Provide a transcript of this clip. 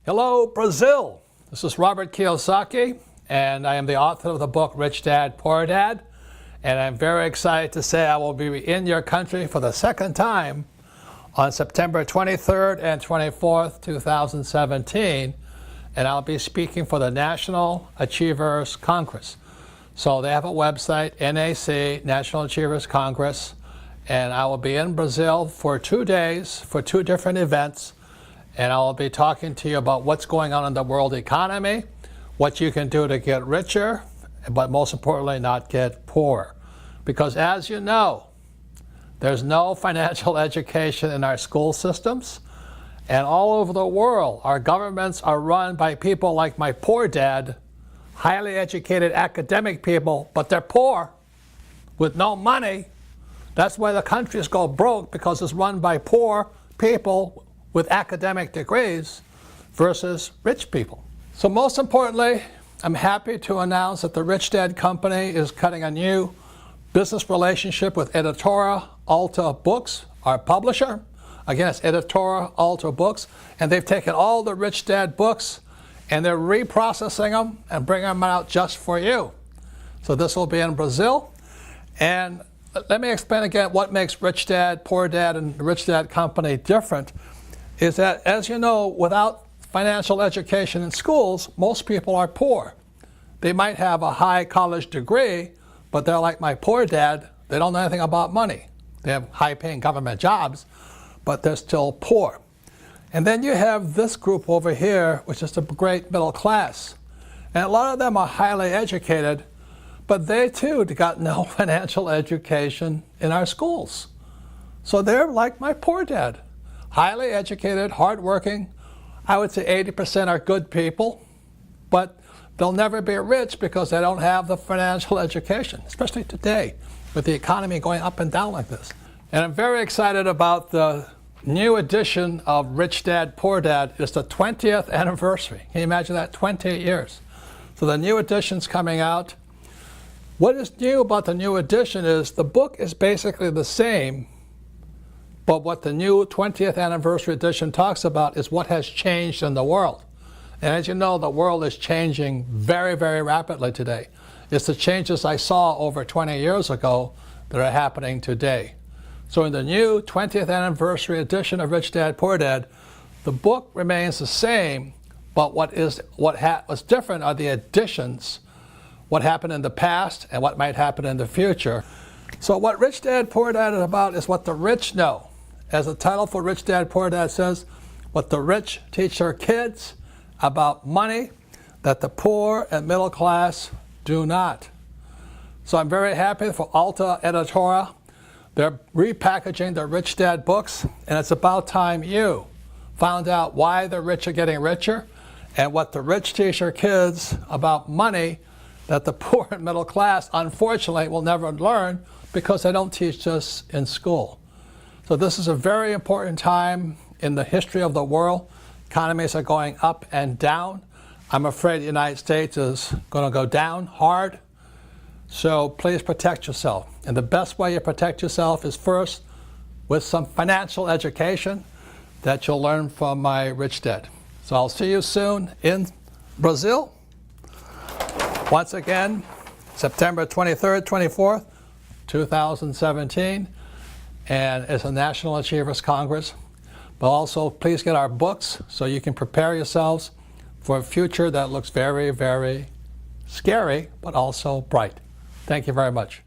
Hello, Brazil. This is Robert Kiyosaki, and I am the author of the book Rich Dad, Poor Dad. And I'm very excited to say I will be in your country for the second time on September 23rd and 24th, 2017. And I'll be speaking for the National Achievers Congress. So they have a website, NAC, National Achievers Congress. And I will be in Brazil for 2 days for 2 different events. And I will be talking to you about what's going on in the world economy, what you can do to get richer, but most importantly, not get poorer. Because as you know, there's no financial education in our school systems. And all over the world, our governments are run by people like my poor dad, highly educated academic people, but they're poor with no money. That's why the countries go broke, because it's run by poor people with academic degrees versus rich people. So most importantly, I'm happy to announce that the Rich Dad Company is cutting a new business relationship with editora Alta Books, our publisher. Again, it's editora Alta Books, and they've taken all the Rich Dad books and they're reprocessing them and bringing them out just for you. So this will be in Brazil. And let me explain again what makes Rich Dad, Poor Dad, and the Rich Dad Company different. Is that, as you know, without financial education in schools, most people are poor. They might have a high college degree, but they're like my poor dad. They don't know anything about money. They have high-paying government jobs, but they're still poor. And then you have this group over here, which is the great middle class. And a lot of them are highly educated, but they too got no financial education in our schools. So they're like my poor dad. Highly educated, hardworking. I would say 80% are good people, but they'll never be rich because they don't have the financial education, especially today with the economy going up and down like this. And I'm very excited about the new edition of Rich Dad, Poor Dad. It's the 20th anniversary. Can you imagine that? 28 years. So the new edition's coming out. What is new about the new edition is the book is basically the same, but what the new 20th anniversary edition talks about is what has changed in the world. And as you know, the world is changing very, very rapidly today. It's the changes I saw over 20 years ago that are happening today. So in the new 20th anniversary edition of Rich Dad, Poor Dad, the book remains the same, but what's different are the additions, what happened in the past and what might happen in the future. So what Rich Dad, Poor Dad is about is what the rich know. As the title for Rich Dad, Poor Dad says, what the rich teach their kids about money that the poor and middle class do not. So I'm very happy for Alta Editora. They're repackaging the Rich Dad books, and it's about time you found out why the rich are getting richer and what the rich teach their kids about money that the poor and middle class, unfortunately, will never learn because they don't teach this in school. So this is a very important time in the history of the world. Economies are going up and down. I'm afraid the United States is going to go down hard. So please protect yourself. And the best way you protect yourself is first with some financial education that you'll learn from my Rich Dad. So I'll see you soon in Brazil. Once again, September 23rd, 24th, 2017. And it's a National Achievers Congress. But also, please get our books so you can prepare yourselves for a future that looks very, very scary, but also bright. Thank you very much.